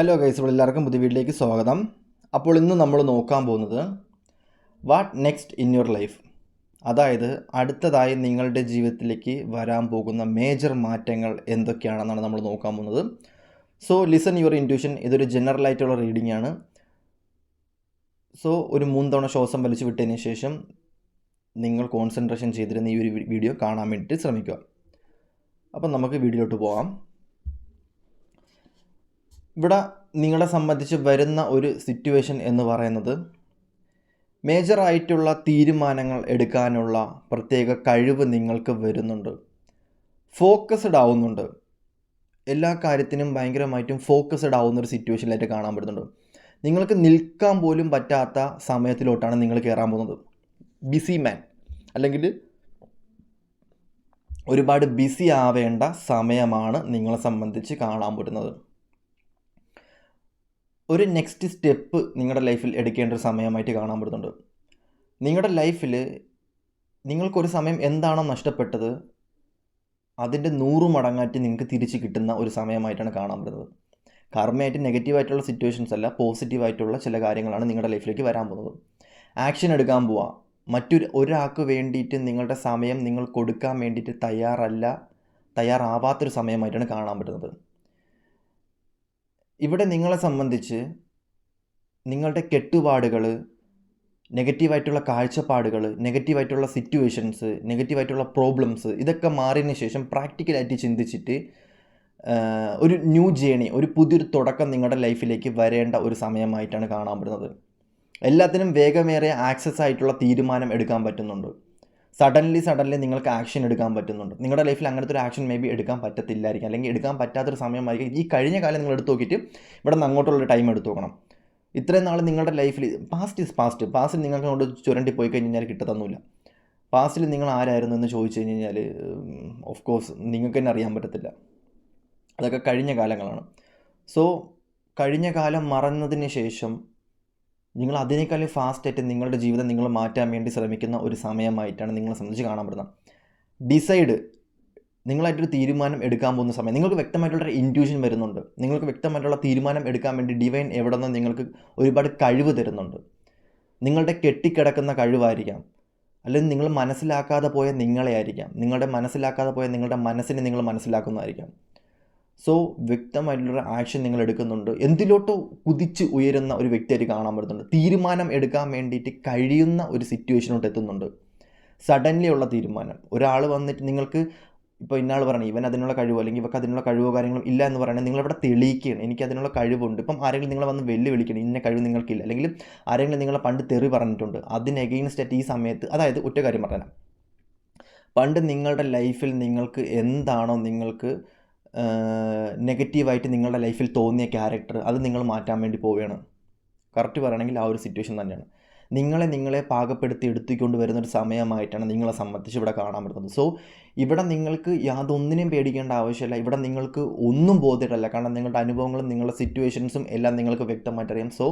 Hello guys, എല്ലാവർക്കും പുതിയ വീട്ടിലേക്ക് സ്വാഗതം. അപ്പോൾ ഇന്ന് നമ്മൾ നോക്കാൻ പോകുന്നത് what next in your life, അതായത് അടുത്തതായി നിങ്ങളുടെ ജീവിതത്തിലേക്ക് വരാൻ പോകുന്ന മേജർ മാറ്റങ്ങൾ എന്തൊക്കെയാണെന്നാണ് നമ്മൾ നോക്കാൻ പോകുന്നത്. So listen your intuition. ഇതൊരു ജനറൽ ആയിട്ടുള്ള റീഡിംഗ് ആണ്. സോ ഒരു 3 തവണ ശ്വാസം വലിച്ചു വിട്ടതിന് ശേഷം നിങ്ങൾ കോൺസെൻട്രേഷൻ ചെയ്തിരുന്ന ഈ ഒരു വീഡിയോ കാണാൻ വേണ്ടിയിട്ട് ശ്രമിക്കുക. അപ്പം നമുക്ക് വീഡിയോയിലോട്ട് പോകാം. ഇവിടെ നിങ്ങളെ സംബന്ധിച്ച് വരുന്ന ഒരു സിറ്റുവേഷൻ എന്ന് പറയുന്നത് മേജറായിട്ടുള്ള തീരുമാനങ്ങൾ എടുക്കാനുള്ള പ്രത്യേക കഴിവ് നിങ്ങൾക്ക് വരുന്നുണ്ട്. ഫോക്കസ്ഡ് ആവുന്നുണ്ട്. എല്ലാ കാര്യത്തിനും ഭയങ്കരമായിട്ടും ഫോക്കസ്ഡ് ആവുന്നൊരു സിറ്റുവേഷനിലായിട്ട് കാണാൻ പറ്റുന്നുണ്ട്. നിങ്ങൾക്ക് നിൽക്കാൻ പോലും പറ്റാത്ത സമയത്തിലോട്ടാണ് നിങ്ങൾ കയറാൻ പോകുന്നത്. ബിസി മാൻ, അല്ലെങ്കിൽ ഒരുപാട് ബിസി ആവേണ്ട സമയമാണ് നിങ്ങളെ സംബന്ധിച്ച് കാണാൻ പറ്റുന്നത്. ഒരു നെക്സ്റ്റ് സ്റ്റെപ്പ് നിങ്ങളുടെ ലൈഫിൽ എടുക്കേണ്ട ഒരു സമയമായിട്ട് കാണാൻ പറ്റുന്നുണ്ട്. നിങ്ങളുടെ ലൈഫിൽ നിങ്ങൾക്കൊരു സമയം എന്താണോ നഷ്ടപ്പെട്ടത് അതിൻ്റെ 100 മടങ്ങായിട്ട് നിങ്ങൾക്ക് തിരിച്ച് കിട്ടുന്ന ഒരു സമയമായിട്ടാണ് കാണാൻ പറ്റുന്നത്. കർമ്മയായിട്ട് നെഗറ്റീവായിട്ടുള്ള സിറ്റുവേഷൻസ് അല്ല, പോസിറ്റീവായിട്ടുള്ള ചില കാര്യങ്ങളാണ് നിങ്ങളുടെ ലൈഫിലേക്ക് വരാൻ പോകുന്നത്. ആക്ഷൻ എടുക്കാൻ പോവുക. ഒരാൾക്ക് വേണ്ടിയിട്ട് നിങ്ങളുടെ സമയം നിങ്ങൾ കൊടുക്കാൻ വേണ്ടിയിട്ട് തയ്യാറാവാത്തൊരു സമയമായിട്ടാണ് കാണാൻ പറ്റുന്നത്. ഇവിടെ നിങ്ങളെ സംബന്ധിച്ച് നിങ്ങളുടെ കെട്ടുപാടുകൾ, നെഗറ്റീവായിട്ടുള്ള കാഴ്ചപ്പാടുകൾ, നെഗറ്റീവായിട്ടുള്ള സിറ്റുവേഷൻസ്, നെഗറ്റീവായിട്ടുള്ള പ്രോബ്ലംസ് ഇതൊക്കെ മാറിയതിന് ശേഷം പ്രാക്ടിക്കലായിട്ട് ചിന്തിച്ചിട്ട് ഒരു ന്യൂ ജേണി, ഒരു പുതിയൊരു തുടക്കം നിങ്ങളുടെ ലൈഫിലേക്ക് വരേണ്ട ഒരു സമയമായിട്ടാണ് കാണാൻ പറ്റുന്നത്. എല്ലാത്തിനും വേഗമേറിയ ആക്സസ് ആയിട്ടുള്ള തീരുമാനം എടുക്കാൻ പറ്റുന്നുണ്ട്. സഡൻലി നിങ്ങൾക്ക് ആക്ഷൻ എടുക്കാൻ പറ്റുന്നുണ്ട്. നിങ്ങളുടെ ലൈഫിൽ അങ്ങനത്തെ ഒരു ആക്ഷൻ മേ ബി എടുക്കാൻ പറ്റത്തില്ലായിരിക്കും, അല്ലെങ്കിൽ എടുക്കാൻ പറ്റാത്തൊരു സമയമായിരിക്കും. ഈ കഴിഞ്ഞ കാലം നിങ്ങൾ എടുത്ത് നോക്കിയിട്ട് ഇവിടെ നിന്ന് അങ്ങോട്ടുള്ളൊരു ടൈം എടുത്ത് നോക്കണം. ഇത്രയും നാൾ നിങ്ങളുടെ ലൈഫിൽ പാസ്റ്റിൽ നിങ്ങൾക്ക് കൊണ്ട് ചുരണ്ടി പോയി കഴിഞ്ഞാൽ കിട്ടത്തൊന്നുമില്ല. പാസ്റ്റിൽ നിങ്ങൾ ആരായിരുന്നു എന്ന് ചോദിച്ചു കഴിഞ്ഞാൽ ഓഫ് കോഴ്സ് നിങ്ങൾക്ക് തന്നെ അറിയാൻ പറ്റത്തില്ല. അതൊക്കെ കഴിഞ്ഞ കാലങ്ങളാണ്. സോ കഴിഞ്ഞ കാലം മറന്നതിന് ശേഷം നിങ്ങൾ അതിനേക്കാളും ഫാസ്റ്റായിട്ട് നിങ്ങളുടെ ജീവിതം നിങ്ങൾ മാറ്റാൻ വേണ്ടി ശ്രമിക്കുന്ന ഒരു സമയമായിട്ടാണ് നിങ്ങളെ സംബന്ധിച്ച് കാണാൻ പറ്റുന്നത്. നിങ്ങളായിട്ടൊരു തീരുമാനം എടുക്കാൻ പോകുന്ന സമയം നിങ്ങൾക്ക് വ്യക്തമായിട്ടുള്ള ഇൻറ്റ്യൂഷൻ വരുന്നുണ്ട്. നിങ്ങൾക്ക് വ്യക്തമായിട്ടുള്ള തീരുമാനം എടുക്കാൻ വേണ്ടി ഡിവൈൻ എവിടെ നിന്ന് നിങ്ങൾക്ക് ഒരുപാട് കഴിവ് തരുന്നുണ്ട്. നിങ്ങളുടെ കെട്ടിക്കിടക്കുന്ന കഴിവായിരിക്കാം, അല്ലെങ്കിൽ നിങ്ങൾ മനസ്സിലാക്കാതെ പോയ നിങ്ങളെ ആയിരിക്കാം. മനസ്സിലാക്കാതെ പോയ നിങ്ങളുടെ മനസ്സിനെ നിങ്ങൾ മനസ്സിലാക്കുന്നതായിരിക്കാം. സോ വ്യക്തമായിട്ടുള്ള ആക്ഷൻ നിങ്ങൾ എടുക്കുന്നുണ്ട്. എന്തിലോട്ടോ കുതിച്ച് ഉയരുന്ന ഒരു വ്യക്തിയായിട്ട് കാണാൻ പറ്റുന്നുണ്ട്. തീരുമാനം എടുക്കാൻ വേണ്ടിയിട്ട് കഴിയുന്ന ഒരു സിറ്റുവേഷനോട്ട് എത്തുന്നുണ്ട്. സഡൻലി ഉള്ള തീരുമാനം. ഒരാൾ വന്നിട്ട് നിങ്ങൾക്ക് ഇപ്പോൾ ഇന്നാൾ പറയണം ഇവൻ അതിനുള്ള കഴിവോ അല്ലെങ്കിൽ ഇവർക്ക് അതിനുള്ള കഴിവോ കാര്യങ്ങളും ഇല്ല എന്ന് പറയണത് നിങ്ങളിവിടെ തെളിയിക്കുകയാണ്. എനിക്ക് അതിനുള്ള കഴിവുണ്ട്. ഇപ്പം ആരെങ്കിലും നിങ്ങളെ വന്ന് വെല്ലുവിളിക്കണം, ഇന്ന കഴിവ് നിങ്ങൾക്കില്ല, അല്ലെങ്കിൽ ആരെങ്കിലും നിങ്ങളെ പണ്ട് തെറി പറഞ്ഞിട്ടുണ്ട്, അതിന് എഗെയിൻസ്റ്റ് ഈ സമയത്ത്, അതായത് ഒറ്റ കാര്യം പറഞ്ഞാൽ പണ്ട് നിങ്ങളുടെ ലൈഫിൽ നിങ്ങൾക്ക് എന്താണോ നിങ്ങൾക്ക് നെഗറ്റീവായിട്ട് നിങ്ങളുടെ ലൈഫിൽ തോന്നിയ ക്യാരക്ടർ അത് നിങ്ങൾ മാറ്റാൻ വേണ്ടി പോവുകയാണ്. കറക്റ്റ് പറയുകയാണെങ്കിൽ ആ ഒരു സിറ്റുവേഷൻ തന്നെയാണ്. നിങ്ങളെ പാകപ്പെടുത്തി എടുത്തുകൊണ്ട് വരുന്നൊരു സമയമായിട്ടാണ് നിങ്ങളെ സംബന്ധിച്ച് ഇവിടെ കാണാൻ പറ്റുന്നത്. സോ ഇവിടെ നിങ്ങൾക്ക് യാതൊന്നിനെയും പേടിക്കേണ്ട ആവശ്യമില്ല. ഇവിടെ നിങ്ങൾക്ക് ഒന്നും ബോധ്യമില്ല. കാരണം നിങ്ങളുടെ അനുഭവങ്ങളും നിങ്ങളുടെ സിറ്റുവേഷൻസും എല്ലാം നിങ്ങൾക്ക് വ്യക്തമായിട്ടറിയാം. സോ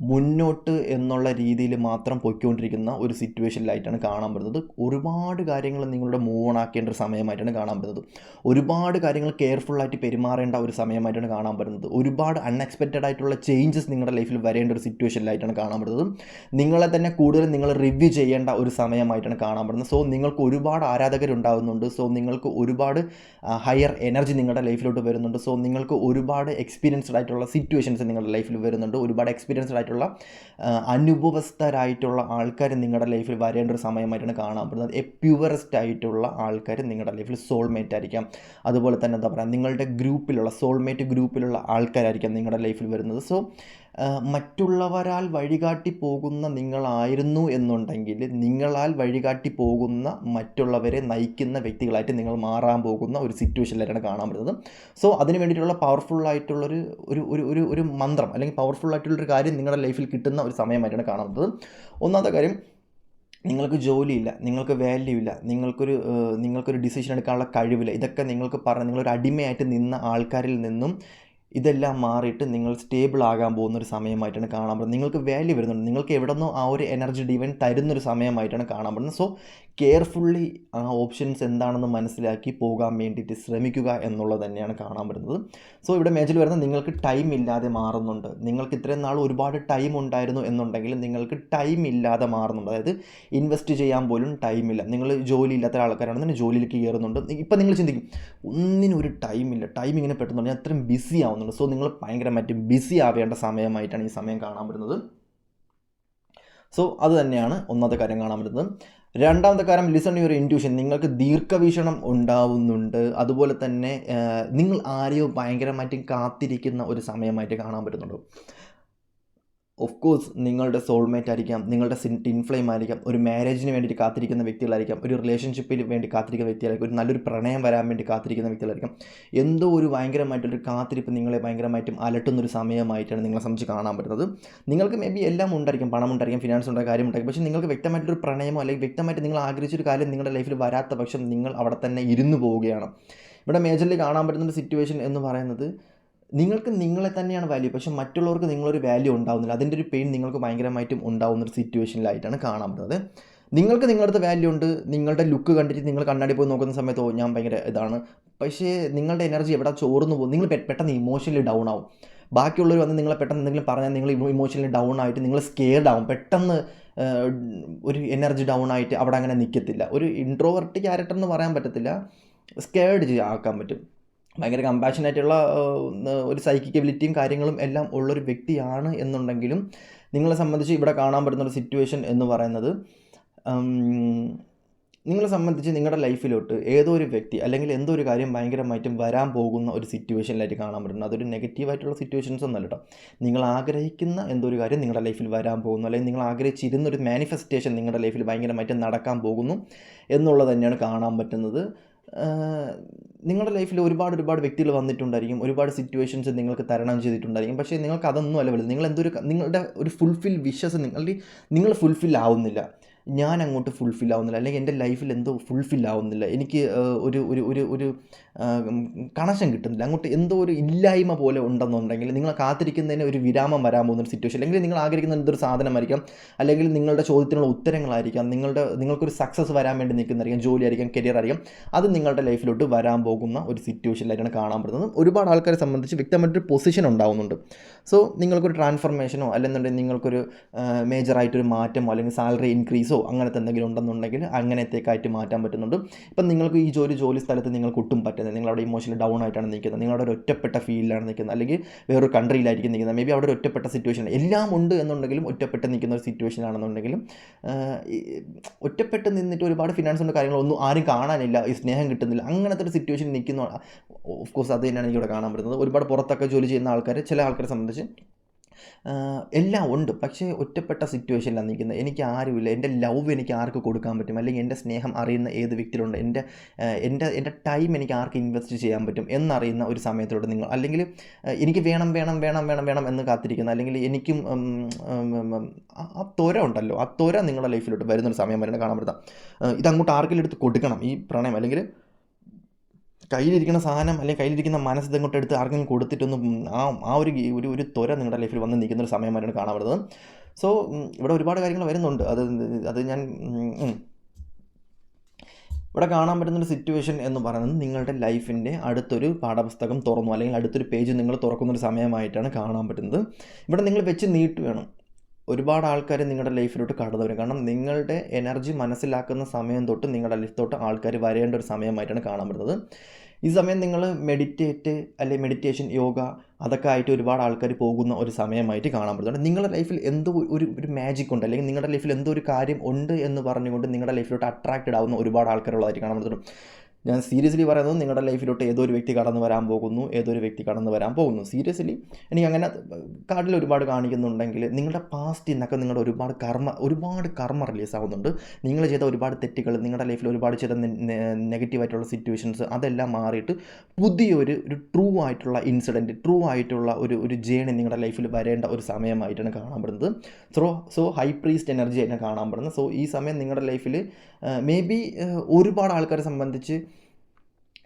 മുന്നോട്ട് എന്നുള്ള രീതിയിൽ മാത്രം പൊയ്ക്കൊണ്ടിരിക്കുന്ന ഒരു സിറ്റുവേഷനിലായിട്ടാണ് കാണാൻ പറ്റുന്നത്. ഒരുപാട് കാര്യങ്ങൾ നിങ്ങളുടെ മൂവ് ഓൺ ആക്കേണ്ട ഒരു സമയമായിട്ടാണ് കാണാൻ പറ്റുന്നത്. ഒരുപാട് കാര്യങ്ങൾ കെയർഫുള്ളായിട്ട് പെരുമാറേണ്ട ഒരു സമയമായിട്ടാണ് കാണാൻ പറ്റുന്നത്. ഒരുപാട് അൺഎക്സ്പെക്റ്റഡ് ആയിട്ടുള്ള ചേഞ്ചസ് നിങ്ങളുടെ ലൈഫിൽ വരേണ്ട ഒരു സിറ്റുവേഷനിലായിട്ടാണ് കാണാൻ പറ്റുന്നത്. നിങ്ങളെ തന്നെ കൂടുതൽ നിങ്ങൾ റിവ്യൂ ചെയ്യേണ്ട ഒരു സമയമായിട്ടാണ് കാണാൻ പറ്റുന്നത്. സോ നിങ്ങൾക്ക് ഒരുപാട് ആരാധകരുണ്ടാകുന്നുണ്ട്. സോ നിങ്ങൾക്ക് ഒരുപാട് ഹയർ എനർജി നിങ്ങളുടെ ലൈഫിലോട്ട് വരുന്നുണ്ട്. സോ നിങ്ങൾക്ക് ഒരുപാട് എക്സ്പീരിയൻസ്ഡ് ആയിട്ടുള്ള സിറ്റുവേഷൻസ് നിങ്ങളുടെ ലൈഫിൽ വരുന്നുണ്ട്. ഒരുപാട് എക്സ്പീരിയൻസ്ഡ് ആയിട്ടുള്ള അനുഭവസ്ഥരായിട്ടുള്ള ആൾക്കാർ നിങ്ങളുടെ ലൈഫിൽ വരേണ്ട ഒരു സമയമായിട്ടാണ് കാണാൻ പറ്റുന്നത്. പ്യുവറസ്റ്റ് ആയിട്ടുള്ള ആൾക്കാർ നിങ്ങളുടെ ലൈഫിൽ സോൾമേറ്റ് ആയിരിക്കാം. അതുപോലെ തന്നെ എന്താ പറയുക, നിങ്ങളുടെ സോൾമേറ്റ് ഗ്രൂപ്പിലുള്ള ആൾക്കാരായിരിക്കാം നിങ്ങളുടെ ലൈഫിൽ വരുന്നത്. സോ മറ്റുള്ളവരാൽ വഴികാട്ടി പോകുന്ന നിങ്ങളായിരുന്നു എന്നുണ്ടെങ്കിൽ നിങ്ങളാൽ വഴികാട്ടി പോകുന്ന മറ്റുള്ളവരെ നയിക്കുന്ന വ്യക്തികളായിട്ട് നിങ്ങൾ മാറാൻ പോകുന്ന ഒരു സിറ്റുവേഷനിലാണ് കാണാൻ പറ്റുന്നത്. സോ അതിന് വേണ്ടിയിട്ടുള്ള പവർഫുള്ളായിട്ടുള്ളൊരു ഒരു മന്ത്രം, അല്ലെങ്കിൽ പവർഫുള്ളായിട്ടുള്ളൊരു കാര്യം നിങ്ങളുടെ ലൈഫിൽ കിട്ടുന്ന ഒരു സമയമായിട്ടാണ് കാണാൻ പറ്റുന്നത്. ഒന്നാമത്തെ കാര്യം, നിങ്ങൾക്ക് ജോലിയില്ല, നിങ്ങൾക്ക് വാല്യൂ ഇല്ല, നിങ്ങൾക്കൊരു ഡിസിഷൻ എടുക്കാനുള്ള കഴിവില്ല. ഇതൊക്കെ നിങ്ങളൊരു അടിമയായിട്ട് നിന്ന ആൾക്കാരിൽ നിന്നും ഇതെല്ലാം മാറിയിട്ട് നിങ്ങൾ സ്റ്റേബിൾ ആകാൻ പോകുന്നൊരു സമയമായിട്ടാണ് കാണാൻ പറ്റുന്നത്. നിങ്ങൾക്ക് വാല്യൂ വരുന്നുണ്ട്, നിങ്ങൾക്ക് എവിടെ നിന്നോ ആ ഒരു എനർജി ഡിവൈൻ തരുന്നൊരു സമയമായിട്ടാണ് കാണാൻ പറ്റുന്നത്. സോ കെയർഫുള്ളി ആ ഓപ്ഷൻസ് എന്താണെന്ന് മനസ്സിലാക്കി പോകാൻ വേണ്ടിയിട്ട് ശ്രമിക്കുക എന്നുള്ളത് തന്നെയാണ് കാണാൻ പറ്റുന്നത്. സോ ഇവിടെ മേജറിൽ വരുന്നത് നിങ്ങൾക്ക് ടൈം ഇല്ലാതെ മാറുന്നുണ്ട്. നിങ്ങൾക്ക് ഇത്രയും നാൾ ഒരുപാട് ടൈം ഉണ്ടായിരുന്നു എന്നുണ്ടെങ്കിൽ നിങ്ങൾക്ക് ടൈം ഇല്ലാതെ മാറുന്നുണ്ട്. അതായത് ഇൻവെസ്റ്റ് ചെയ്യാൻ പോലും ടൈമില്ല. നിങ്ങൾ ജോലി ഇല്ലാത്ത ആൾക്കാരാണെന്നുണ്ടെങ്കിൽ ജോലിയിലേക്ക് കയറുന്നുണ്ട്. ഇപ്പം നിങ്ങൾ ചിന്തിക്കും ഒന്നിനും ഒരു ടൈമില്ല, ടൈം ഇങ്ങനെ പെട്ടെന്ന് ഞാൻ അത്രയും ബിസി ആവുന്നുണ്ട്. സോ നിങ്ങൾ ഭയങ്കരമായിട്ട് ബിസി ആവേണ്ട സമയമായിട്ടാണ് ഈ സമയം കാണാൻ പറ്റുന്നത്. സോ അത് തന്നെയാണ് ഒന്നാമത്തെ കാര്യം കാണാൻ പറ്റുന്നത്. രണ്ടാമത്തെ കാര്യം ലിസൺ യുവർ ഇൻറ്റ്യൂഷൻ. നിങ്ങൾക്ക് ദീർഘവീക്ഷണം ഉണ്ടാവുന്നുണ്ട്. അതുപോലെ തന്നെ നിങ്ങൾ ആരെയോ ഭയങ്കരമായിട്ട് കാത്തിരിക്കുന്ന ഒരു സമയമായിട്ട് കാണാൻ പറ്റുന്നുണ്ട്. ഓഫ് കോഴ്സ് നിങ്ങളുടെ സോൾമേറ്റ് ആയിരിക്കാം, നിങ്ങളുടെ ടിൻ ഫ്ലെയിം ആയിരിക്കാം, ഒരു മാരേജിന് വേണ്ടിയിട്ട് കാത്തിരിക്കുന്ന വ്യക്തികളായിരിക്കാം, ഒരു റിലേഷൻഷിപ്പിൽ വേണ്ടി കാത്തിരിക്കുന്ന വ്യക്തികളായിരിക്കും, ഒരു നല്ലൊരു പ്രണയം വരാൻ വേണ്ടി കാത്തിരിക്കുന്ന വ്യക്തികളായിരിക്കും. എന്തോ ഒരു ഭയങ്കരമായിട്ടൊരു കാത്തിരിപ്പ് നിങ്ങളെ ഭയങ്കരമായിട്ടും അലട്ടുന്നൊരു സമയമായിട്ടാണ് നിങ്ങളെ സംബന്ധിച്ച് കാണാൻ പറ്റുന്നത്. നിങ്ങൾക്ക് മേ ബി എല്ലാം ഉണ്ടായിരിക്കും, പണം ഉണ്ടായിരിക്കും, ഫിനാൻസ് ഉണ്ടായ കാര്യം ഉണ്ടായിരിക്കും. പക്ഷേ നിങ്ങൾക്ക് വ്യക്തമായിട്ടൊരു പ്രണയമോ അല്ലെങ്കിൽ വ്യക്തമായിട്ട് നിങ്ങൾ ആഗ്രഹിച്ചൊരു കാര്യം നിങ്ങളുടെ ലൈഫിൽ വരാത്ത പക്ഷം നിങ്ങൾ അവിടെ തന്നെ ഇരുന്നു പോവുകയാണ്. ഇവിടെ മേജറിൽ കാണാൻ പറ്റുന്നൊരു സിറ്റുവേഷൻ എന്ന് പറയുന്നത് നിങ്ങൾക്ക് നിങ്ങളെ തന്നെയാണ് വാല്യൂ, പക്ഷേ മറ്റുള്ളവർക്ക് നിങ്ങളൊരു വാല്യൂ ഉണ്ടാവുന്നില്ല. അതിൻ്റെ ഒരു പെയിൻ നിങ്ങൾക്ക് ഭയങ്കരമായിട്ടും ഉണ്ടാവുന്നൊരു സിറ്റുവേഷനിലായിട്ടാണ് കാണാൻ പറ്റുന്നത്. നിങ്ങൾക്ക് നിങ്ങളുടെ അടുത്ത് വാല്യൂ ഉണ്ട്. നിങ്ങളുടെ ലുക്ക് കണ്ടിട്ട് നിങ്ങൾ കണ്ണാടി പോയി നോക്കുന്ന സമയത്ത് ഞാൻ ഭയങ്കര ഇതാണ്, പക്ഷേ നിങ്ങളുടെ എനർജി എവിടെ ചോർന്നു പോകും. നിങ്ങൾ പെട്ടെന്ന് ഇമോഷണലി ഡൗൺ ആവും. ബാക്കിയുള്ളവർ വന്ന് നിങ്ങളെ പെട്ടെന്ന് എന്തെങ്കിലും പറഞ്ഞാൽ നിങ്ങൾ ഇമോഷണലി ഡൗൺ ആയിട്ട് നിങ്ങൾ സ്കെയർഡ് ആവും. പെട്ടെന്ന് ഒരു എനർജി ഡൗൺ ആയിട്ട് അവിടെ അങ്ങനെ നിൽക്കത്തില്ല. ഒരു ഇൻട്രോവർട്ട് ക്യാരക്ടർ എന്ന് പറയാൻ പറ്റത്തില്ല, സ്കെയർഡ് ആക്കാൻ പറ്റും. ഭയങ്കര കമ്പാഷനായിട്ടുള്ള ഒരു സൈക്കിക്കബിലിറ്റിയും കാര്യങ്ങളും എല്ലാം ഉള്ളൊരു വ്യക്തിയാണ് എന്നുണ്ടെങ്കിലും നിങ്ങളെ സംബന്ധിച്ച് ഇവിടെ കാണാൻ പറ്റുന്നൊരു സിറ്റുവേഷൻ എന്ന് പറയുന്നത് നിങ്ങളെ സംബന്ധിച്ച് നിങ്ങളുടെ ലൈഫിലോട്ട് ഏതോ ഒരു വ്യക്തി അല്ലെങ്കിൽ എന്തോ ഒരു കാര്യം ഭയങ്കരമായിട്ടും വരാൻ പോകുന്ന ഒരു സിറ്റുവേഷനിലായിട്ട് കാണാൻ പറ്റുന്നത്. അതൊരു നെഗറ്റീവായിട്ടുള്ള സിറ്റുവേഷൻസ് ഒന്നല്ല കേട്ടോ. നിങ്ങൾ ആഗ്രഹിക്കുന്ന എന്തോ ഒരു കാര്യം നിങ്ങളുടെ ലൈഫിൽ വരാൻ പോകുന്നു, അല്ലെങ്കിൽ നിങ്ങൾ ആഗ്രഹിച്ചിരുന്നൊരു മാനിഫെസ്റ്റേഷൻ നിങ്ങളുടെ ലൈഫിൽ ഭയങ്കരമായിട്ട് നടക്കാൻ പോകുന്നു എന്നുള്ളത് തന്നെയാണ് കാണാൻ പറ്റുന്നത്. നിങ്ങളുടെ ലൈഫിൽ ഒരുപാട് വ്യക്തികൾ വന്നിട്ടുണ്ടായിരിക്കും, ഒരുപാട് സിറ്റുവേഷൻസ് നിങ്ങൾക്ക് തരണം ചെയ്തിട്ടുണ്ടായിരിക്കും. പക്ഷേ നിങ്ങൾക്ക് അതൊന്നും അല്ല വലുത്. നിങ്ങളുടെ ഒരു ഫുൾഫിൽ വിഷസ് നിങ്ങൾ ഫുൾഫിൽ ആവുന്നില്ല. ഞാൻ അങ്ങോട്ട് ഫുൾഫിൽ ആവുന്നില്ല, അല്ലെങ്കിൽ എൻ്റെ ലൈഫിൽ എന്തോ ഫുൾഫിൽ ആവുന്നില്ല, എനിക്ക് ഒരു ഒരു ഒരു ഒരു കണക്ഷൻ കിട്ടുന്നില്ല, അങ്ങോട്ട് എന്തോ ഒരു ഇല്ലായ്മ പോലെ ഉണ്ടെന്നുണ്ടെങ്കിൽ നിങ്ങൾ കാത്തിരിക്കുന്നതിന് ഒരു വിരാമം വരാൻ പോകുന്നൊരു സിറ്റുവേഷൻ, അല്ലെങ്കിൽ നിങ്ങൾ ആഗ്രഹിക്കുന്ന എന്തൊരു സാധനമായിരിക്കാം, അല്ലെങ്കിൽ നിങ്ങളുടെ ചോദ്യത്തിനുള്ള ഉത്തരങ്ങളായിരിക്കാം, നിങ്ങൾക്കൊരു സക്സസ് വരാൻ വേണ്ടി നിൽക്കുന്നതായിരിക്കും, ജോലി ആയിരിക്കാം, കരിയർ ആയിരിക്കാം, അത് നിങ്ങളുടെ ലൈഫിലോട്ട് വരാൻ പോകുന്ന ഒരു സിറ്റുവേഷനിലായിട്ടാണ് കാണാൻ പറ്റുന്നത്. ഒരുപാട് ആൾക്കാരെ സംബന്ധിച്ച് വ്യക്തമായിട്ടൊരു പൊസിഷൻ ഉണ്ടാവുന്നുണ്ട്. സോ നിങ്ങൾക്കൊരു ട്രാൻസ്ഫർമേഷനോ അല്ലെന്നുണ്ടെങ്കിൽ നിങ്ങൾക്കൊരു മേജറായിട്ടൊരു മാറ്റമോ അല്ലെങ്കിൽ സാലറി ഇൻക്രീസോ അങ്ങനത്തെ എന്തെങ്കിലും ഉണ്ടെന്നുണ്ടെങ്കിൽ അങ്ങനത്തേക്കായിട്ട് മാറ്റാൻ പറ്റുന്നുണ്ട്. ഇപ്പം നിങ്ങൾക്ക് ഈ ജോലി സ്ഥലത്ത് നിങ്ങൾക്ക് ഒട്ടും പറ്റുന്നത്, നിങ്ങളവിടെ ഇമോഷണലി ഡൗൺ ആയിട്ടാണ് നിൽക്കുന്നത്, നിങ്ങളവിടെ ഒരു ഒറ്റപ്പെട്ട ഫീലിലാണ് നിൽക്കുന്നത്, അല്ലെങ്കിൽ വേറൊരു കൺട്രിയിലായിരിക്കും നിൽക്കുന്നത്, മേ ബി അവിടെ ഒരു ഒറ്റപ്പെട്ട സിറ്റുവേഷൻ എല്ലാം ഉണ്ട് എന്നുണ്ടെങ്കിലും ഒറ്റപ്പെട്ട് നിൽക്കുന്ന ഒരു സിറ്റുവേഷനാണെന്നുണ്ടെങ്കിലും ഒറ്റപ്പെട്ട് നിന്നിട്ട് ഒരുപാട് ഫിനാൻസ് ഉണ്ട്, കാര്യങ്ങളൊന്നും ആരും കാണാനില്ല, ഈ സ്നേഹം കിട്ടുന്നില്ല, അങ്ങനത്തെ ഒരു സിറ്റുവേഷൻ നിൽക്കുന്ന ഓഫ് കോഴ്സ് അത് തന്നെയാണ് എനിക്കിവിടെ കാണാൻ പറ്റുന്നത്. ഒരുപാട് പുറത്തൊക്കെ ജോലി ചെയ്യുന്ന ആൾക്കാർ, ചില ആൾക്കാരെ സംബന്ധിച്ച് എല്ലാം ഉണ്ട്, പക്ഷേ ഒറ്റപ്പെട്ട സിറ്റുവേഷനിലാണ് നിൽക്കുന്നത്. എനിക്ക് ആരുമില്ല, എൻ്റെ ലവ് എനിക്ക് ആർക്ക് കൊടുക്കാൻ പറ്റും, അല്ലെങ്കിൽ എൻ്റെ സ്നേഹം അറിയുന്ന ഏത് വ്യക്തിയിലുണ്ട്, എൻ്റെ ടൈം എനിക്ക് ആർക്ക് ഇൻവെസ്റ്റ് ചെയ്യാൻ പറ്റും എന്നറിയുന്ന ഒരു സമയത്തോട് നിങ്ങൾ, അല്ലെങ്കിൽ എനിക്ക് വേണം എന്ന് കാത്തിരിക്കുന്ന, അല്ലെങ്കിൽ എനിക്കും ആ ത്വര ഉണ്ടല്ലോ, ആ ത്വര നിങ്ങളുടെ ലൈഫിലോട്ട് വരുന്നൊരു സമയം വരെ കാണാൻ പറ്റാം. ഇതങ്ങോട്ട് ആർക്കെങ്കിലും എടുത്ത് കൊടുക്കണം, ഈ പ്രണയം, അല്ലെങ്കിൽ കയ്യിലിരിക്കുന്ന സാധനം അല്ലെങ്കിൽ കയ്യിലിരിക്കുന്ന മനസ്സ് ഇതങ്ങോട്ട് എടുത്ത് ആർക്കെങ്കിലും കൊടുത്തിട്ടൊന്നും ആ ഒരു ത്വര നിങ്ങളുടെ ലൈഫിൽ വന്ന് നിൽക്കുന്നൊരു സമയമായിട്ടാണ് കാണാൻ പറ്റുന്നത്. സോ ഇവിടെ ഒരുപാട് കാര്യങ്ങൾ വരുന്നുണ്ട്. അത് ഞാൻ ഇവിടെ കാണാൻ പറ്റുന്നൊരു സിറ്റുവേഷൻ എന്ന് പറയുന്നത് നിങ്ങളുടെ ലൈഫിൻ്റെ അടുത്തൊരു പാഠപുസ്തകം തുറന്നു, അല്ലെങ്കിൽ അടുത്തൊരു പേജ് നിങ്ങൾ തുറക്കുന്നൊരു സമയമായിട്ടാണ് കാണാൻ പറ്റുന്നത്. ഇവിടെ നിങ്ങൾ വെച്ച് നീട്ടുകയാണ്. ഒരുപാട് ആൾക്കാർ നിങ്ങളുടെ ലൈഫിലോട്ട് കടന്നു വരും. കാരണം നിങ്ങളുടെ എനർജി മനസ്സിലാക്കുന്ന സമയം തൊട്ട് നിങ്ങളുടെ ലൈഫിലോട്ട് ആൾക്കാർ വരേണ്ട ഒരു സമയമായിട്ടാണ് കാണാൻ പറ്റുന്നത്. ഈ സമയം നിങ്ങൾ അല്ലെങ്കിൽ മെഡിറ്റേഷൻ, യോഗ അതൊക്കെ ആയിട്ട് ഒരുപാട് ആൾക്കാർ പോകുന്ന ഒരു സമയമായിട്ട് കാണാൻ പറ്റുന്നുണ്ട്. നിങ്ങളുടെ ലൈഫിൽ എന്തോ ഒരു മാജിക് ഉണ്ട്, അല്ലെങ്കിൽ നിങ്ങളുടെ ലൈഫിൽ എന്തോ ഒരു കാര്യം ഉണ്ട് എന്ന് പറഞ്ഞുകൊണ്ട് നിങ്ങളുടെ ലൈഫിലോട്ട് അട്രാക്റ്റഡ് ആവുന്ന ഒരുപാട് ആൾക്കാരുള്ളതായിട്ട് കാണാൻ പറ്റുന്നുണ്ട്. ഞാൻ സീരിയസ്ലി പറയുന്നത് നിങ്ങളുടെ ലൈഫിലോട്ട് ഏതോ ഒരു വ്യക്തി കടന്നു വരാൻ പോകുന്നു. സീരിയസ്ലി എനിക്ക് അങ്ങനെ കാർഡിൽ ഒരുപാട് കാണിക്കുന്നുണ്ടെങ്കിൽ നിങ്ങളുടെ പാസ്റ്റ് എന്നൊക്കെ നിങ്ങളുടെ ഒരുപാട് കർമ്മ റിലീസ് ആവുന്നുണ്ട്. നിങ്ങൾ ചെയ്ത ഒരുപാട് തെറ്റുകൾ, നിങ്ങളുടെ ലൈഫിൽ ഒരുപാട് ചെയ്ത നെഗറ്റീവായിട്ടുള്ള സിറ്റുവേഷൻസ് അതെല്ലാം മാറിയിട്ട് പുതിയൊരു ട്രൂ ആയിട്ടുള്ള ഇൻസിഡൻറ്റ്, ട്രൂ ആയിട്ടുള്ള ഒരു ജേണി നിങ്ങളുടെ ലൈഫിൽ വരേണ്ട ഒരു സമയമായിട്ടാണ് കാണാൻ പറ്റുന്നത്. സോ ഹൈ പ്രീസ്റ്റ് എനർജി ആയിട്ടാണ് കാണാൻ പറ്റുന്നത്. സോ ഈ സമയം നിങ്ങളുടെ ലൈഫിൽ മേ ബി ഒരുപാട് ആൾക്കാരെ സംബന്ധിച്ച്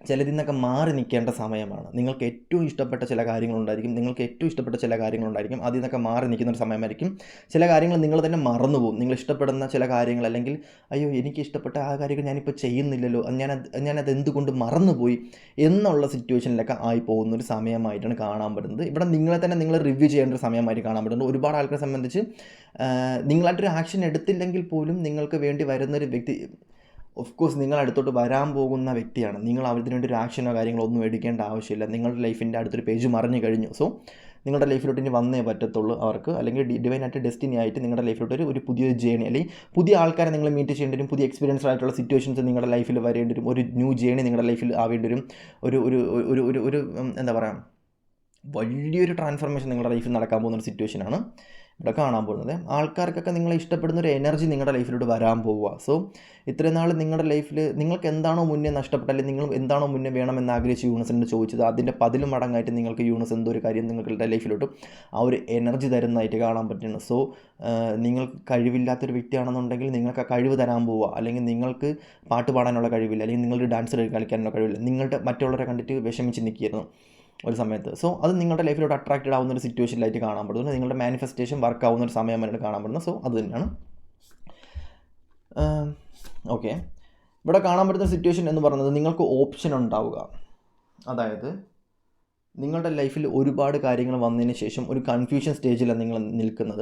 ചിലതിൽ നിന്നൊക്കെ മാറി നിൽക്കേണ്ട സമയമാണ്. നിങ്ങൾക്ക് ഏറ്റവും ഇഷ്ടപ്പെട്ട ചില കാര്യങ്ങളുണ്ടായിരിക്കും, അതിൽ നിന്നൊക്കെ മാറി നിൽക്കുന്ന ഒരു സമയമായിരിക്കും. ചില കാര്യങ്ങൾ നിങ്ങൾ തന്നെ മറന്നു പോകും. നിങ്ങൾ ഇഷ്ടപ്പെടുന്ന ചില കാര്യങ്ങൾ, അല്ലെങ്കിൽ അയ്യോ എനിക്ക് ഇഷ്ടപ്പെട്ട ആ കാര്യങ്ങൾ ഞാനിപ്പോൾ ചെയ്യുന്നില്ലല്ലോ, ഞാനത് എന്തുകൊണ്ട് മറന്നുപോയി എന്നുള്ള സിറ്റുവേഷനിലൊക്കെ ആയി പോകുന്ന ഒരു സമയമായിട്ടാണ് കാണാൻ പറ്റുന്നത്. ഇവിടെ നിങ്ങളെ തന്നെ നിങ്ങൾ റിവ്യൂ ചെയ്യേണ്ട ഒരു സമയമായിട്ട് കാണാൻ പറ്റുന്നത്. ഒരുപാട് ആൾക്കാരെ സംബന്ധിച്ച് നിങ്ങളായിട്ടൊരു ആക്ഷൻ എടുത്തില്ലെങ്കിൽ പോലും നിങ്ങൾക്ക് വേണ്ടി വരുന്നൊരു വ്യക്തി, ഓഫ് കോഴ്സ് നിങ്ങൾ അടുത്തോട്ട് വരാൻ പോകുന്ന വ്യക്തിയാണ്. നിങ്ങൾ അതിന് വേണ്ടി ഒരു ആക്ഷനോ കാര്യങ്ങളോ ഒന്നും എടുക്കേണ്ട ആവശ്യമില്ല. നിങ്ങളുടെ ലൈഫിൻ്റെ അടുത്തൊരു പേജ് മറിഞ്ഞു കഴിഞ്ഞു. സോ നിങ്ങളുടെ ലൈഫിലോട്ട് ഇനി വന്നേ പറ്റത്തുള്ളൂ അവർക്ക്, അല്ലെങ്കിൽ ഡിവൈനായിട്ട് ഡെസ്റ്റിനി ആയിട്ട് നിങ്ങളുടെ ലൈഫിലോട്ട് ഒരു പുതിയൊരു ജേണി, അല്ലെങ്കിൽ പുതിയ ആൾക്കാരെ നിങ്ങൾ മീറ്റ് ചെയ്യേണ്ടി വരും, പുതിയ എക്സ്പീരിയൻസ് ആയിട്ടുള്ള സിറ്റുവേഷൻസ് നിങ്ങളുടെ ലൈഫിൽ വരേണ്ടി വരും, ഒരു ന്യൂ ജേണി നിങ്ങളുടെ ലൈഫിൽ ആവേണ്ടി വരും. ഒരു എന്താ പറയുക, വലിയൊരു ട്രാൻസ്ഫോർമേഷൻ നിങ്ങളുടെ ലൈഫിൽ നടക്കാൻ പോകുന്ന ഒരു സിറ്റുവേഷനാണ് ഇവിടെ കാണാൻ പോകുന്നത്. ആൾക്കാർക്കൊക്കെ നിങ്ങളെ ഇഷ്ടപ്പെടുന്ന ഒരു എനർജി നിങ്ങളുടെ ലൈഫിലോട്ട് വരാൻ പോവുക. സോ ഇത്രയും നാൾ നിങ്ങളുടെ ലൈഫിൽ നിങ്ങൾക്ക് എന്താണോ മുന്നേ നഷ്ടപ്പെട്ട, അല്ലെങ്കിൽ നിങ്ങൾ എന്താണോ മുന്നേ വേണമെന്ന് ആഗ്രഹിച്ച് യൂണിവേഴ്സിനോട് ചോദിച്ചത്, അതിൻ്റെ 10 മടങ്ങായിട്ട് നിങ്ങൾക്ക് യൂണിവേഴ്സ് എന്തോ ഒരു കാര്യം നിങ്ങളുടെ ലൈഫിലോട്ട് ആ ഒരു എനർജി തരുന്നതായിട്ട് കാണാൻ പറ്റുന്നു. സോ നിങ്ങൾക്ക് കഴിവില്ലാത്തൊരു വ്യക്തിയാണെന്നുണ്ടെങ്കിൽ നിങ്ങൾക്ക് ആ കഴിവ് തരാൻ പോവുക. അല്ലെങ്കിൽ നിങ്ങൾക്ക് പാട്ട് പാടാനുള്ള കഴിവില്ല, അല്ലെങ്കിൽ നിങ്ങൾക്ക് ഡാൻസ് കളിക്കാനുള്ള കഴിവില്ല, നിങ്ങളുടെ മറ്റുള്ളവരെ കണ്ടിട്ട് വിഷമിച്ച് നിൽക്കുകയായിരുന്നു ഒരു സമയത്ത്. സോ അത് നിങ്ങളുടെ ലൈഫിലോട്ട് അട്രാക്റ്റഡ് ആവുന്ന ഒരു സിറ്റുവേഷനിലായിട്ട് കാണാൻ പറ്റുന്നു. നിങ്ങളുടെ മാനിഫെസ്റ്റേഷൻ വർക്ക് ആവുന്ന ഒരു സമയമായിട്ട് കാണാൻ പറ്റുന്നത്. സോ അത് തന്നെയാണ്. ഓക്കെ, ഇവിടെ കാണാൻ പറ്റുന്ന സിറ്റുവേഷൻ എന്ന് പറയുന്നത് നിങ്ങൾക്ക് ഓപ്ഷൻ ഉണ്ടാവുക. അതായത് നിങ്ങളുടെ ലൈഫിൽ ഒരുപാട് കാര്യങ്ങൾ വന്നതിന് ശേഷം ഒരു കൺഫ്യൂഷൻ സ്റ്റേജിലാണ് നിങ്ങൾ നിൽക്കുന്നത്.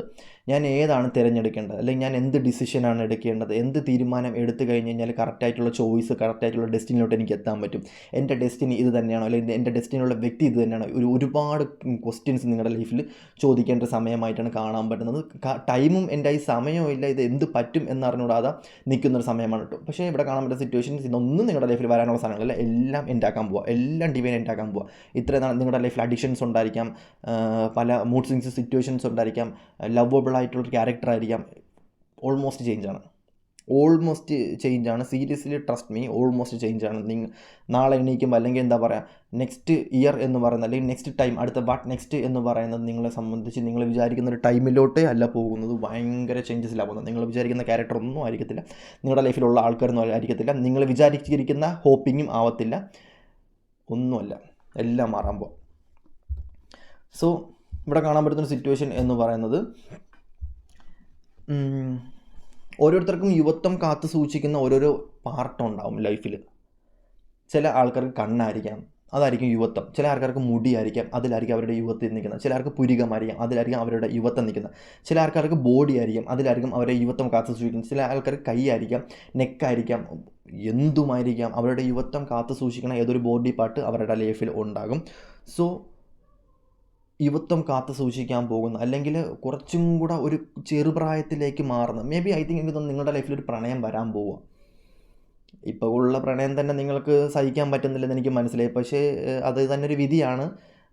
ഞാൻ ഏതാണ് തിരഞ്ഞെടുക്കേണ്ടത്, അല്ലെങ്കിൽ ഞാൻ എന്ത് ഡിസിഷനാണ് എടുക്കേണ്ടത്, എന്ത് തീരുമാനം എടുത്തു കഴിഞ്ഞ് കഴിഞ്ഞാൽ കറക്റ്റായിട്ടുള്ള ചോയ്സ്, കറക്റ്റായിട്ടുള്ള ഡെസ്റ്റിനിലോട്ട് എനിക്ക് എത്താൻ പറ്റും, എൻ്റെ ഡെസ്റ്റിനി ഇത് തന്നെയാണോ, അല്ലെങ്കിൽ എൻ്റെ ഡെസ്റ്റിനിയുള്ള വ്യക്തി ഇത് തന്നെയാണോ, ഒരുപാട് ക്വസ്റ്റ്യൻസ് നിങ്ങളുടെ ലൈഫിൽ ചോദിക്കേണ്ട സമയമായിട്ടാണ് കാണാൻ പറ്റുന്നത്. ടൈമും എൻ്റെ ഈ സമയവും ഇല്ല, ഇത് എന്ത് പറ്റും എന്നറിഞ്ഞൂടാതെ നിൽക്കുന്നൊരു സമയമാണ് കേട്ടോ. പക്ഷേ ഇവിടെ കാണാൻ പറ്റുന്ന സിറ്റുവേഷൻസ് ഇതൊന്നും നിങ്ങളുടെ ലൈഫിൽ വരാനുള്ള സാധനങ്ങളല്ല, എല്ലാം ഉണ്ടാക്കാൻ പോവുക, എല്ലാം ഡിവൈൻ ഉണ്ടാക്കാൻ പോവുക. ഇത്രയും നിങ്ങളുടെ ലൈഫിൽ അഡിക്ഷൻസ് ഉണ്ടായിരിക്കാം, പല മൂഡ് സ്വിങ്സ് സിറ്റുവേഷൻസ് ഉണ്ടായിരിക്കാം, ലവബിൾ ആയിട്ടുള്ളൊരു ക്യാരക്ടർ ആയിരിക്കാം. ഓൾമോസ്റ്റ് ചേഞ്ചാണ്. സീരിയസ്ലി ട്രസ്റ്റ് മീ, ഓൾമോസ്റ്റ് ചേഞ്ചാണ്. നിങ്ങൾ നാളെ എണീക്കുമ്പോൾ, അല്ലെങ്കിൽ എന്താ പറയുക, നെക്സ്റ്റ് ഇയർ എന്ന് പറയുന്നത്, അല്ലെങ്കിൽ നെക്സ്റ്റ് ടൈം, അടുത്ത വാട്ട് നെക്സ്റ്റ് എന്ന് പറയുന്നത് നിങ്ങളെ സംബന്ധിച്ച് നിങ്ങൾ വിചാരിക്കുന്ന ഒരു ടൈമിലോട്ടേ അല്ല പോകുന്നത്. ഭയങ്കര ചേഞ്ചസിലാണ് പോകുന്നത്. നിങ്ങൾ വിചാരിക്കുന്ന ക്യാരക്ടർ ഒന്നും ആയിരിക്കത്തില്ല, നിങ്ങളുടെ ലൈഫിലുള്ള ആൾക്കാരൊന്നും ആയിരിക്കത്തില്ല, നിങ്ങൾ വിചാരിച്ചിരിക്കുന്ന ഹോപ്പിങ്ങും ആവത്തില്ല, ഒന്നുമല്ല, എല്ലാം മാറാൻ പോകും. സോ ഇവിടെ കാണാൻ പറ്റുന്ന സിറ്റുവേഷൻ എന്ന് പറയുന്നത് ഓരോരുത്തർക്കും യുവത്വം കാത്തു സൂക്ഷിക്കുന്ന ഓരോരോ പാർട്ടുണ്ടാവും ലൈഫിൽ. ചില ആൾക്കാർക്ക് കണ്ണായിരിക്കാം, അതായിരിക്കും യുവത്വം. ചില ആൾക്കാർക്ക് മുടിയായിരിക്കാം, അതിലായിരിക്കും അവരുടെ യുവത്വം നിൽക്കുന്നത്. ചില ആൾക്ക് പുരികമായിരിക്കാം, അതിലായിരിക്കും അവരുടെ യുവത്വം നിൽക്കുന്നത്. ചില ആൾക്കാർക്ക് ബോഡി ആയിരിക്കാം, അതിലായിരിക്കും അവരുടെ യുവത്വം കാത്തു സൂക്ഷിക്കുന്നത്. ചില ആൾക്കാർക്ക് കൈയായിരിക്കാം, നെക്കായിരിക്കാം, എന്തുമായിരിക്കാം, അവരുടെ യുവത്വം കാത്തു സൂക്ഷിക്കുന്ന ഏതൊരു ബോഡി പാർട്ട് അവരുടെ ലൈഫിൽ ഉണ്ടാകും. സോ യുവത്വം കാത്തു സൂക്ഷിക്കാൻ പോകുന്ന, അല്ലെങ്കിൽ കുറച്ചും കൂടെ ഒരു ചെറുപ്രായത്തിലേക്ക് മാറുന്ന, മേ ബി എനിക്ക് തോന്നുന്നു നിങ്ങളുടെ ലൈഫിലൊരു പ്രണയം വരാൻ പോവുക. ഇപ്പോൾ ഉള്ള പ്രണയം തന്നെ നിങ്ങൾക്ക് സഹിക്കാൻ പറ്റുന്നില്ലെന്ന് എനിക്ക് മനസ്സിലായി. പക്ഷേ അത് തന്നെ ഒരു വിധിയാണ്.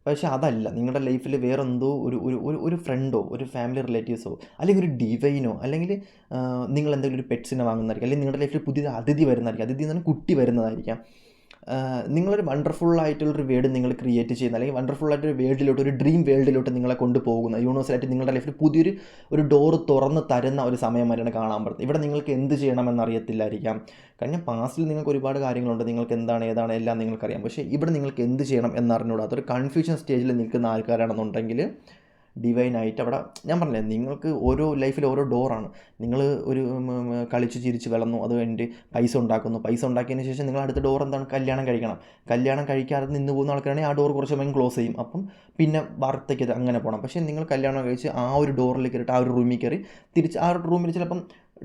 പക്ഷേ അതല്ല, നിങ്ങളുടെ ലൈഫിൽ വേറെന്തോ ഒരു ഫ്രണ്ടോ, ഒരു ഫാമിലി റിലേറ്റീവ്സോ, അല്ലെങ്കിൽ ഒരു ഡിവൈനോ, അല്ലെങ്കിൽ നിങ്ങൾ എന്തെങ്കിലും ഒരു പെറ്റ്സിനെ വാങ്ങുന്നതായിരിക്കും, അല്ലെങ്കിൽ നിങ്ങളുടെ ലൈഫിൽ പുതിയൊരു അതിഥി വരുന്നതായിരിക്കും. അതിഥി എന്ന് പറഞ്ഞാൽ കുട്ടി വരുന്നതായിരിക്കാം. നിങ്ങളൊരു വണ്ടർഫുള്ളായിട്ടുള്ളൊരു വേൾഡ് നിങ്ങൾ ക്രിയേറ്റ് ചെയ്യുന്ന, അല്ലെങ്കിൽ വണ്ടർഫുള്ളായിട്ടൊരു വേൾഡിലോട്ട്, ഒരു ഡ്രീം വേൾഡിലോട്ട് നിങ്ങളെ കൊണ്ടുപോകുന്ന, യൂണിവേഴ്സലായിട്ട് നിങ്ങളുടെ ലൈഫിൽ പുതിയൊരു ഡോറ് തുറന്ന് തരുന്ന ഒരു സമയമായിട്ടാണ് കാണാൻ പറ്റുന്നത്. ഇവിടെ നിങ്ങൾക്ക് എന്ത് ചെയ്യണമെന്ന് അറിയത്തില്ലായിരിക്കാം. കാരണം പാസ്റ്റിൽ നിങ്ങൾക്ക് ഒരുപാട് കാര്യങ്ങളുണ്ട്, നിങ്ങൾക്ക് എന്താണ് ഏതാണ് എല്ലാം നിങ്ങൾക്കറിയാം. പക്ഷേ ഇവിടെ നിങ്ങൾക്ക് എന്ത് ചെയ്യണം എന്നറിഞ്ഞൂടാത്ത ഒരു കൺഫ്യൂഷൻ സ്റ്റേജിൽ നിൽക്കുന്ന ആൾക്കാരാണെന്നുണ്ടെങ്കിൽ ഡിവൈനായിട്ട് അവിടെ, ഞാൻ പറഞ്ഞില്ലേ, നിങ്ങൾക്ക് ഓരോ ലൈഫിൽ ഓരോ ഡോറാണ്. നിങ്ങൾ ഒരു കളിച്ച് ചിരിച്ച് വളർന്നു, അത് കഴിഞ്ഞിട്ട് പൈസ ഉണ്ടാക്കിയതിന് ശേഷം നിങ്ങൾ അടുത്ത ഡോർ എന്താണ്, കല്യാണം കഴിക്കണം. കല്യാണം കഴിക്കാതെ നിന്ന് പോകുന്ന ആൾക്കാരാണെങ്കിൽ ആ ഡോർ കുറച്ച് സമയം ക്ലോസ് ചെയ്യും. അപ്പം പിന്നെ വാർത്തയ്ക്ക് അങ്ങനെ പോകണം. പക്ഷേ നിങ്ങൾ കല്യാണം കഴിച്ച് ആ ഒരു ഡോറിൽ കയറിയിട്ട് ആ ഒരു റൂമിൽ കയറി തിരിച്ച് ആ റൂമിൽ ചിലപ്പം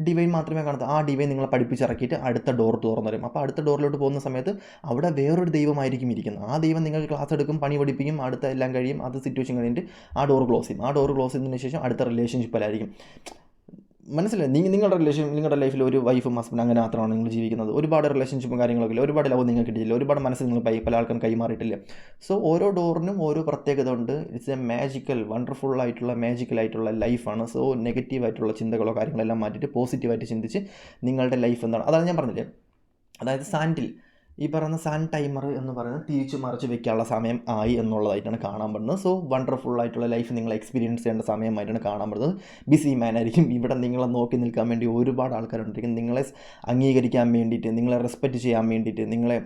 ഡിവൈൻ മാത്രമേ കാണത്തുള്ളൂ. ആ ഡിവൈൻ നിങ്ങളെ പഠിപ്പിച്ചിറക്കിയിട്ട് അടുത്ത ഡോർ തുറന്നു തരും. അപ്പോൾ അടുത്ത ഡോറിലോട്ട് പോകുന്ന സമയത്ത് അവിടെ വേറൊരു ദൈവമായിരിക്കും ഇരിക്കുന്നത്. ആ ദൈവം നിങ്ങൾക്ക് ക്ലാസ് എടുക്കും, പണി പഠിപ്പിക്കും, അടുത്ത എല്ലാം കഴിയും. അത് സിറ്റുവേഷൻ കഴിഞ്ഞിട്ട് ആ ഡോർ ക്ലോസ് ചെയ്യും. ആ ഡോർ ക്ലോസ് ചെയ്തതിന് ശേഷം അടുത്ത റിലേഷൻഷിപ്പിലായിരിക്കും. മനസ്സിലായി? നിങ്ങളുടെ ലൈഫിൽ ഒരു വൈഫും ഹസ്ബൻഡ് അങ്ങനെ മാത്രമാണ് നിങ്ങൾ ജീവിക്കുന്നത്. ഒരുപാട് റിലേഷൻഷിപ്പും കാര്യങ്ങളൊക്കെ ഇല്ല, ഒരുപാട് ലവ് നിങ്ങൾക്ക് കിട്ടിയില്ല, ഒരുപാട് മനസ്സ് നിങ്ങൾ പല ആൾക്കാരും കൈമാറിയിട്ടില്ല. സോ ഓരോ ഡോറിനും ഓരോ പ്രത്യേകത ഉണ്ട്. ഇറ്റ്സ് എ മാജിക്കൽ, മാജിക്കലായിട്ടുള്ള ലൈഫാണ്. സോ നെഗറ്റീവായിട്ടുള്ള ചിന്തകളോ കാര്യങ്ങളെല്ലാം മാറ്റിയിട്ട് പോസിറ്റീവായിട്ട് ചിന്തിച്ച് നിങ്ങളുടെ ലൈഫ് എന്താണ്, അതാണ് ഞാൻ പറഞ്ഞില്ലേ. അതായത് സാൻഡിൽ ഈ പറയുന്ന സൺ ടൈമർ എന്ന് പറയുന്നത് തിരിച്ചു മറിച്ച് വെക്കാനുള്ള സമയം ആയി എന്നുള്ളതായിട്ടാണ് കാണാൻ പറ്റുന്നത്. സോ വണ്ടർഫുൾ ആയിട്ടുള്ള ലൈഫ് നിങ്ങൾ എക്സ്പീരിയൻസ് ചെയ്യേണ്ട സമയമായിട്ടാണ് കാണാൻ പറ്റുന്നത്. ബിസി മാൻ ആയിരിക്കും ഇവിടെ നിങ്ങളെ നോക്കി നിൽക്കാൻ വേണ്ടി ഒരുപാട് ആൾക്കാരുണ്ടായിരിക്കും, നിങ്ങളെ അംഗീകരിക്കാൻ വേണ്ടിയിട്ട്, നിങ്ങളെ റെസ്പെക്റ്റ് ചെയ്യാൻ വേണ്ടിയിട്ട്, നിങ്ങളെ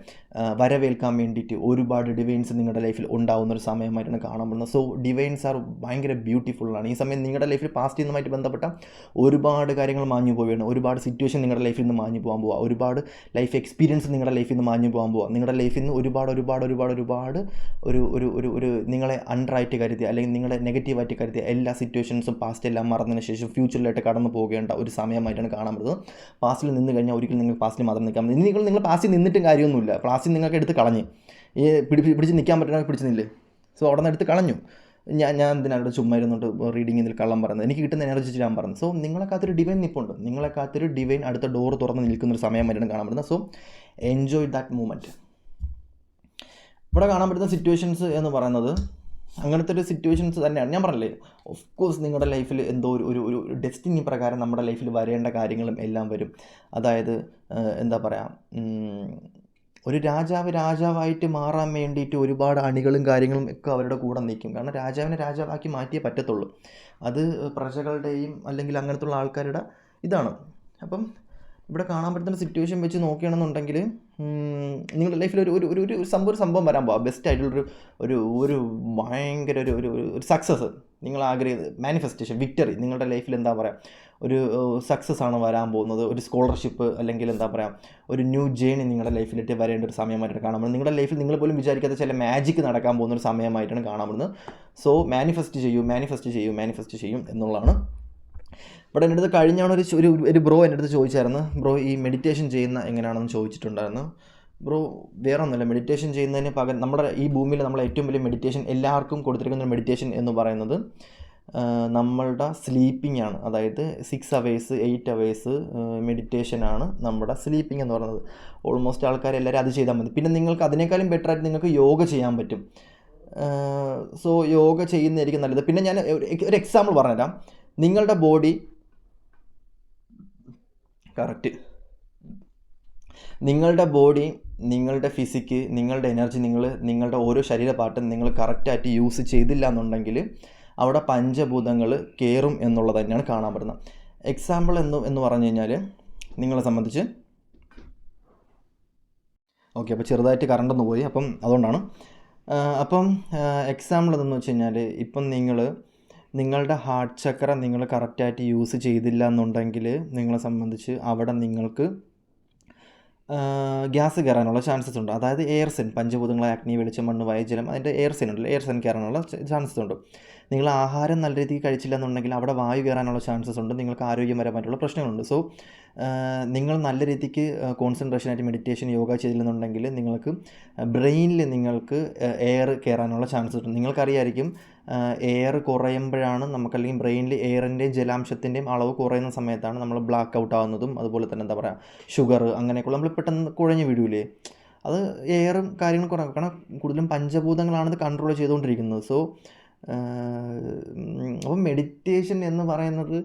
വരവേൽക്കാൻ വേണ്ടിയിട്ട് ഒരുപാട് ഡിവൈൻസ് നിങ്ങളുടെ ലൈഫിൽ ഉണ്ടാകുന്ന ഒരു സമയമായിട്ടാണ് കാണാൻ പറ്റുന്നത്. സോ ഡിവൈൻസ് ആർ ഭയങ്കര ബ്യൂട്ടിഫുള്ളാണ്. ഈ സമയം നിങ്ങളുടെ ലൈഫിൽ പാസ്റ്റ് ചെയ്യുന്നതുമായിട്ട് ബന്ധപ്പെട്ട ഒരുപാട് കാര്യങ്ങൾ മാഞ്ഞു പോവുകയാണ്, ഒരുപാട് സിറ്റുവേഷൻ നിങ്ങളുടെ ലൈഫിൽ നിന്ന് മാഞ്ഞു പോകാൻ പോവുക, ഒരുപാട് ലൈഫ് എക്സ്പീരിയൻസ് നിങ്ങളുടെ ലൈഫിൽ നിന്ന് മാഞ്ഞു പോകാൻ പോവുക. നിങ്ങളുടെ ലൈഫിൽ നിന്ന് ഒരുപാട് ഒരു ഒരു ഒരു ഒരു നിങ്ങളെ അണ്ടറായിട്ട് കരുതിയ അല്ലെങ്കിൽ നിങ്ങളെ നെഗറ്റീവായിട്ട് കരുതിയ എല്ലാ സിറ്റുവേഷൻസും പാസ്റ്റ് എല്ലാം മറന്നതിന് ശേഷം ഫ്യൂച്ചറിലായിട്ട് കടന്നു പോകേണ്ട ഒരു സമയമായിട്ടാണ് കാണാൻ പറ്റുന്നത്. പാസ്റ്റിൽ നിന്ന് കഴിഞ്ഞാൽ ഒരിക്കലും നിങ്ങൾ പാസ്റ്റിൽ മാത്രം നിൽക്കാൻ പറ്റും. നിങ്ങൾ പാസ്റ്റിൽ നിന്നിട്ടും കാര്യമൊന്നുമില്ല, പാസ്റ്റിൽ നിങ്ങൾക്ക് എടുത്ത് കളഞ്ഞ് പിടിച്ച് നിൽക്കാൻ പറ്റുന്ന പിടിച്ച് നിന്നില്ലേ. സോ അവിടെ നിന്ന് എടുത്ത് കളഞ്ഞു. ഞാൻ എന്തിനാണ് ചുമ്മാ ഇരുന്നിട്ട് റീഡിങ്ങിൽ കള്ളം പറയുന്നത്, എനിക്ക് കിട്ടുന്ന എനർജി ഞാൻ പറയുന്നത്. സോ നിങ്ങളെ കാത്തൊരു ഡിവൈൻ നിൽപ്പുണ്ട്, നിങ്ങളെ കാത്തൊരു ഡിവൈൻ അടുത്ത ഡോർ തുറന്ന് നിൽക്കുന്നൊരു സമയമായിട്ടാണ് കാണാൻ പറ്റുന്നത്. So enjoy that moment. ഇവിടെ കാണാൻ പറ്റുന്ന സിറ്റുവേഷൻസ് എന്ന് പറയുന്നത് അങ്ങനത്തെ ഒരു സിറ്റുവേഷൻസ് തന്നെയാണ്. ഞാൻ പറഞ്ഞില്ലേ, ഓഫ് കോഴ്സ് നിങ്ങളുടെ ലൈഫിൽ എന്തോ ഒരു ഡെസ്റ്റിനി പ്രകാരം നമ്മുടെ ലൈഫിൽ വരേണ്ട കാര്യങ്ങളും എല്ലാം വരും. അതായത് എന്താ പറയുക, ഒരു രാജാവായിട്ട് മാറാൻ വേണ്ടിയിട്ട് ഒരുപാട് അണികളും കാര്യങ്ങളും ഒക്കെ അവരുടെ കൂടെ നിൽക്കും. കാരണം രാജാവിനെ രാജാവാക്കി മാറ്റിയേ പറ്റത്തുള്ളൂ. അത് പ്രജകളുടെയും അല്ലെങ്കിൽ അങ്ങനത്തുള്ള ആൾക്കാരുടെ ഇതാണ്. അപ്പം ഇവിടെ കാണാൻ പറ്റുന്ന സിറ്റുവേഷൻ വെച്ച് നോക്കുകയാണെന്നുണ്ടെങ്കിൽ നിങ്ങളുടെ ലൈഫിൽ ഒരു സംഭവം വരാൻ പോവാം. ബെസ്റ്റ് ആയിട്ടുള്ളൊരു ഒരു ഭയങ്കര ഒരു സക്സസ് നിങ്ങൾ മാനിഫെസ്റ്റേഷൻ, വിക്ടറി നിങ്ങളുടെ ലൈഫിൽ എന്താ പറയുക, ഒരു സക്സസ് ആണ് വരാൻ പോകുന്നത്. ഒരു സ്കോളർഷിപ്പ് അല്ലെങ്കിൽ എന്താ പറയുക, ഒരു ന്യൂ ജേണി നിങ്ങളുടെ ലൈഫിലേക്ക് വരേണ്ട ഒരു സമയമായിട്ടാണ് കാണാൻ പറ്റുന്നത്. നിങ്ങളുടെ ലൈഫിൽ നിങ്ങൾ പോലും വിചാരിക്കാത്ത ചില മാജിക് നടക്കാൻ പോകുന്ന ഒരു സമയമായിട്ടാണ് കാണാൻ പറ്റുന്നത്. സോ മാനിഫെസ്റ്റ് ചെയ്യും എന്നുള്ളതാണ്. ഇവിടെ എൻ്റെ അടുത്ത് കഴിഞ്ഞാണ് ഒരു ബ്രോ എൻ്റെ അടുത്ത് ചോദിച്ചായിരുന്നു, ബ്രോ ഈ മെഡിറ്റേഷൻ ചെയ്യുന്ന എങ്ങനെയാണെന്ന് ചോദിച്ചിട്ടുണ്ടായിരുന്നു. ബ്രോ വേറെ ഒന്നുമില്ല, മെഡിറ്റേഷൻ ചെയ്യുന്നതിന് പകരം നമ്മുടെ ഈ ഭൂമിയിൽ നമ്മൾ ഏറ്റവും വലിയ മെഡിറ്റേഷൻ എല്ലാവർക്കും കൊടുത്തിരിക്കുന്ന മെഡിറ്റേഷൻ എന്ന് പറയുന്നത് നമ്മളുടെ സ്ലീപ്പിംഗ് ആണ്. അതായത് 6 hours 8 hours മെഡിറ്റേഷനാണ് നമ്മുടെ സ്ലീപ്പിംഗ് എന്ന് പറയുന്നത്. ഓൾമോസ്റ്റ് ആൾക്കാരെല്ലാവരും അത് ചെയ്താൽ മതി. പിന്നെ നിങ്ങൾക്ക് അതിനേക്കാളും ബെറ്ററായിട്ട് നിങ്ങൾക്ക് യോഗ ചെയ്യാൻ പറ്റും. സോ യോഗ ചെയ്യുന്നതായിരിക്കും നല്ലത്. പിന്നെ ഞാൻ ഒരു എക്സാമ്പിൾ പറഞ്ഞുതരാം. നിങ്ങളുടെ ബോഡി നിങ്ങളുടെ ബോഡി, നിങ്ങളുടെ ഫിസിക്ക്, നിങ്ങളുടെ എനർജി, നിങ്ങളുടെ ഓരോ ശരീരപാട്ടും നിങ്ങൾ കറക്റ്റായിട്ട് യൂസ് ചെയ്തില്ല എന്നുണ്ടെങ്കിൽ അവിടെ പഞ്ചഭൂതങ്ങൾ കയറും എന്നുള്ളത് തന്നെയാണ് കാണാൻ പറ്റുന്നത്. എക്സാമ്പിൾ എന്ന് പറഞ്ഞു കഴിഞ്ഞാൽ നിങ്ങളെ സംബന്ധിച്ച് ഓക്കെ, അപ്പോൾ ചെറുതായിട്ട് കറണ്ടൊന്ന് പോയി, അപ്പം അതുകൊണ്ടാണ്. അപ്പം എക്സാമ്പിൾ എന്തെന്ന് വെച്ച് കഴിഞ്ഞാൽ, ഇപ്പം നിങ്ങളുടെ ഹാർട്ട് ചക്ര നിങ്ങൾ കറക്റ്റായിട്ട് യൂസ് ചെയ്തില്ല എന്നുണ്ടെങ്കിൽ നിങ്ങളെ സംബന്ധിച്ച് അവിടെ നിങ്ങൾക്ക് ഗ്യാസ് കയറാനുള്ള ചാൻസസ് ഉണ്ട്. അതായത് എയർ സെൻ, പഞ്ചഭൂതങ്ങളെ അഗ്നി, വെളിച്ചം, മണ്ണ്, വായു, ജലം, അതിൻ്റെ എയർ സെൻ ഉണ്ടല്ലോ, എയർ സെൻ കയറാനുള്ള ചാൻസസ് ഉണ്ട്. നിങ്ങൾ ആഹാരം നല്ല രീതിക്ക് കഴിച്ചില്ല എന്നുണ്ടെങ്കിൽ അവിടെ വായു കയറാനുള്ള ചാൻസസ് ഉണ്ട്. നിങ്ങൾക്ക് ആരോഗ്യപരമായിട്ടുള്ള പ്രശ്നങ്ങളുണ്ട്. സോ നിങ്ങൾ നല്ല രീതിക്ക് കോൺസെൻട്രേഷനായിട്ട് മെഡിറ്റേഷൻ, യോഗ ചെയ്തില്ലെന്നുണ്ടെങ്കിൽ നിങ്ങൾക്ക് ബ്രെയിനിൽ നിങ്ങൾക്ക് എയർ കയറാനുള്ള ചാൻസസ് ഉണ്ട്. നിങ്ങൾക്കറിയായിരിക്കും എയർ കുറയുമ്പോഴാണ് അല്ലെങ്കിൽ ബ്രെയിനിൽ എയറിൻ്റെയും ജലാംശത്തിൻ്റെയും അളവ് കുറയുന്ന സമയത്താണ് നമ്മൾ ബ്ലാക്ക് ഔട്ട് ആവുന്നതും അതുപോലെ തന്നെ എന്താ പറയുക, ഷുഗർ അങ്ങനെയൊക്കെയുള്ള നമ്മൾ പെട്ടെന്ന് കുഴഞ്ഞു വീഴൂലേ, അത് എയറും കാര്യങ്ങളും കുറയും. കാരണം കൂടുതലും പഞ്ചഭൂതങ്ങളാണിത് കൺട്രോൾ ചെയ്തുകൊണ്ടിരിക്കുന്നത്. സോ അപ്പം മെഡിറ്റേഷൻ എന്ന് പറയുന്നത്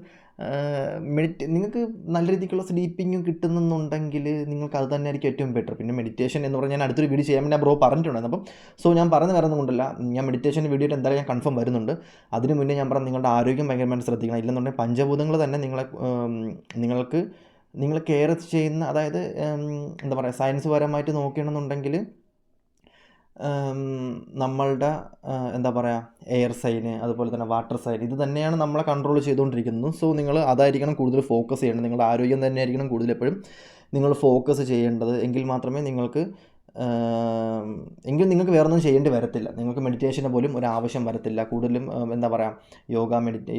നിങ്ങൾക്ക് നല്ല രീതിക്കുള്ള സ്ലീപ്പിങ്ങും കിട്ടുന്നുണ്ടെങ്കിൽ നിങ്ങൾക്ക് അത് തന്നെ ആയിരിക്കും ഏറ്റവും ബെറ്റർ. പിന്നെ മെഡിറ്റേഷൻ എന്ന് പറഞ്ഞാൽ ഞാൻ അടുത്തൊരു വീഡിയോ ചെയ്യാൻ വേണ്ടി ബ്രോ പറഞ്ഞിട്ടുണ്ടായിരുന്നു. അപ്പം സോ ഞാൻ പറഞ്ഞു വരുന്നത് കൊണ്ടല്ല, ഞാൻ മെഡിറ്റേഷൻ വീഡിയോ എന്തായാലും ഞാൻ കൺഫേം വരുന്നുണ്ട്. അതിന് മുന്നേ ഞാൻ പറഞ്ഞു നിങ്ങളുടെ ആരോഗ്യം ഭയങ്കരമായിട്ട് ശ്രദ്ധിക്കണം. ഇല്ലെന്നുണ്ടെങ്കിൽ പഞ്ചഭൂതങ്ങൾ തന്നെ നിങ്ങൾ കെയർ ചെയ്യുന്ന, അതായത് എന്താ പറയുക, സയൻസ് പരമായിട്ട് നോക്കുകയാണെന്നുണ്ടെങ്കിൽ നമ്മളുടെ എന്താ പറയുക, എയർ സൈന് അതുപോലെ തന്നെ വാട്ടർ സൈൻ, ഇത് തന്നെയാണ് നമ്മളെ കൺട്രോൾ ചെയ്തുകൊണ്ടിരിക്കുന്നത്. സോ നിങ്ങൾ അതായിരിക്കണം കൂടുതൽ ഫോക്കസ് ചെയ്യേണ്ടത്. നിങ്ങളുടെ ആരോഗ്യം തന്നെയായിരിക്കണം കൂടുതൽ എപ്പോഴും നിങ്ങൾ ഫോക്കസ് ചെയ്യേണ്ടത്. എങ്കിൽ മാത്രമേ നിങ്ങൾക്ക് വേറൊന്നും ചെയ്യേണ്ടി വരത്തില്ല. നിങ്ങൾക്ക് മെഡിറ്റേഷന് പോലും ഒരു ആവശ്യം വരത്തില്ല. കൂടുതലും എന്താ പറയുക,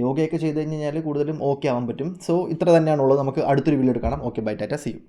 യോഗയൊക്കെ ചെയ്ത് കഴിഞ്ഞാൽ കൂടുതലും ഓക്കെ ആവാൻ പറ്റും. സോ ഇത്ര തന്നെയാണുള്ളത്. നമുക്ക് അടുത്തൊരു വീഡിയോ കാണാം. ഓക്കെ, ബൈ, ടാറ്റ, സീ യു.